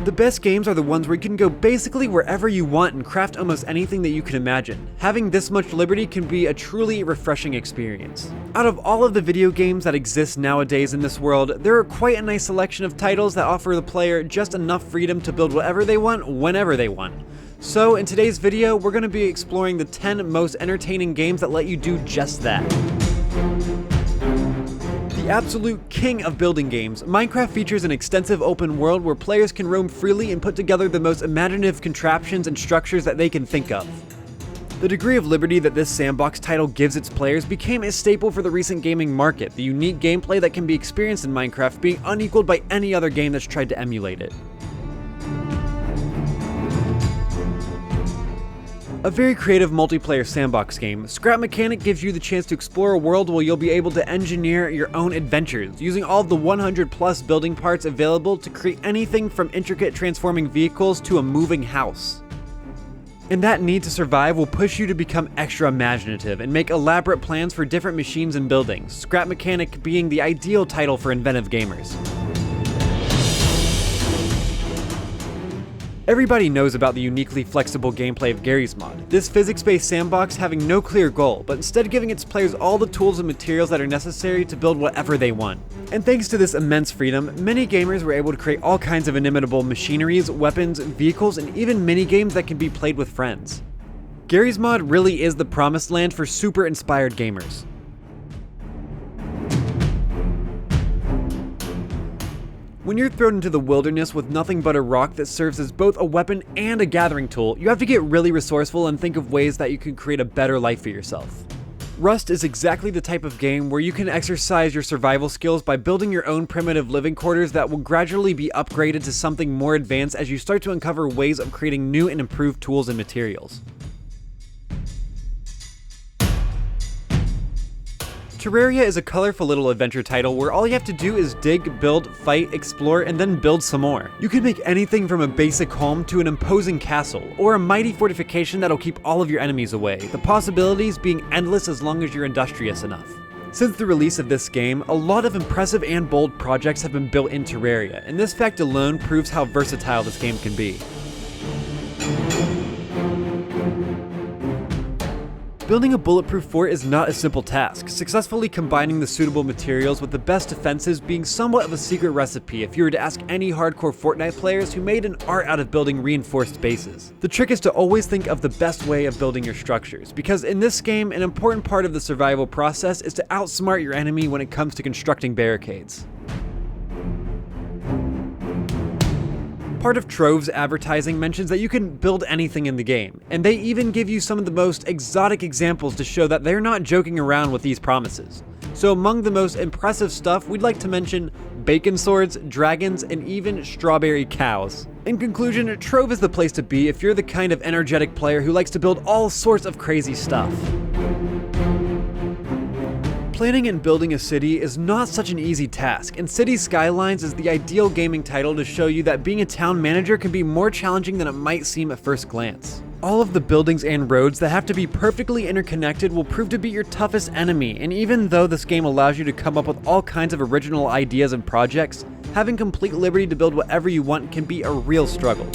The best games are the ones where you can go basically wherever you want and craft almost anything that you can imagine. Having this much liberty can be a truly refreshing experience. Out of all of the video games that exist nowadays in this world, there are quite a nice selection of titles that offer the player just enough freedom to build whatever they want, whenever they want. So in today's video, we're going to be exploring the 10 most entertaining games that let you do just that. The absolute king of building games, Minecraft features an extensive open world where players can roam freely and put together the most imaginative contraptions and structures that they can think of. The degree of liberty that this sandbox title gives its players became a staple for the recent gaming market, the unique gameplay that can be experienced in Minecraft being unequaled by any other game that's tried to emulate it. A very creative multiplayer sandbox game, Scrap Mechanic gives you the chance to explore a world where you'll be able to engineer your own adventures, using all of the 100 plus building parts available to create anything from intricate transforming vehicles to a moving house. And that need to survive will push you to become extra imaginative and make elaborate plans for different machines and buildings, Scrap Mechanic being the ideal title for inventive gamers. Everybody knows about the uniquely flexible gameplay of GARRY'S mod, this physics-based sandbox having no clear goal, but instead giving its players all the tools and materials that are necessary to build whatever they want. And thanks to this immense freedom, many gamers were able to create all kinds of inimitable machineries, weapons, vehicles, and even mini-games that can be played with friends. GARRY'S mod really is the promised land for super inspired gamers. When you're thrown into the wilderness with nothing but a rock that serves as both a weapon and a gathering tool, you have to get really resourceful and think of ways that you can create a better life for yourself. Rust is exactly the type of game where you can exercise your survival skills by building your own primitive living quarters that will gradually be upgraded to something more advanced as you start to uncover ways of creating new and improved tools and materials. Terraria is a colorful little adventure title where all you have to do is dig, build, fight, explore, and then build some more. You can make anything from a basic home to an imposing castle, or a mighty fortification that'll keep all of your enemies away, the possibilities being endless as long as you're industrious enough. Since the release of this game, a lot of impressive and bold projects have been built in Terraria, and this fact alone proves how versatile this game can be. Building a bulletproof fort is not a simple task, successfully combining the suitable materials with the best defenses being somewhat of a secret recipe if you were to ask any hardcore Fortnite players who made an art out of building reinforced bases. The trick is to always think of the best way of building your structures, because in this game, an important part of the survival process is to outsmart your enemy when it comes to constructing barricades. Part of Trove's advertising mentions that you can build anything in the game, and they even give you some of the most exotic examples to show that they're not joking around with these promises. So among the most impressive stuff, we'd like to mention bacon swords, dragons, and even strawberry cows. In conclusion, Trove is the place to be if you're the kind of energetic player who likes to build all sorts of crazy stuff. Planning and building a city is not such an easy task, and Cities Skylines is the ideal gaming title to show you that being a town manager can be more challenging than it might seem at first glance. All of the buildings and roads that have to be perfectly interconnected will prove to be your toughest enemy, and even though this game allows you to come up with all kinds of original ideas and projects, having complete liberty to build whatever you want can be a real struggle.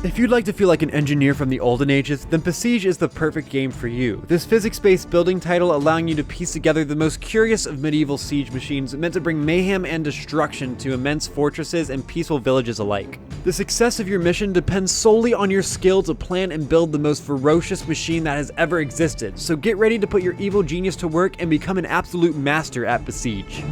If you'd like to feel like an engineer from the olden ages, then Besiege is the perfect game for you. This physics-based building title allowing you to piece together the most curious of medieval siege machines meant to bring mayhem and destruction to immense fortresses and peaceful villages alike. The success of your mission depends solely on your skill to plan and build the most ferocious machine that has ever existed, so get ready to put your evil genius to work and become an absolute master at Besiege.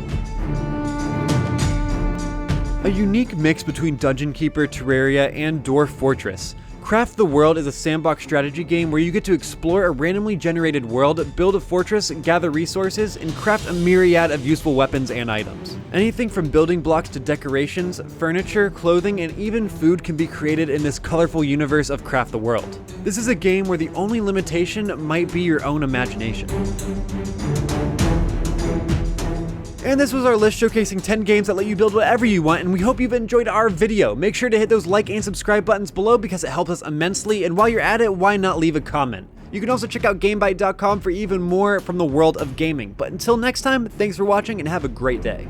A unique mix between Dungeon Keeper, Terraria, and Dwarf Fortress. Craft the World is a sandbox strategy game where you get to explore a randomly generated world, build a fortress, gather resources, and craft a myriad of useful weapons and items. Anything from building blocks to decorations, furniture, clothing, and even food can be created in this colorful universe of Craft the World. This is a game where the only limitation might be your own imagination. And this was our list showcasing 10 games that let you build whatever you want, and we hope you've enjoyed our video. Make sure to hit those like and subscribe buttons below because it helps us immensely, and while you're at it, why not leave a comment? You can also check out GameBite.com for even more from the world of gaming. But until next time, thanks for watching and have a great day.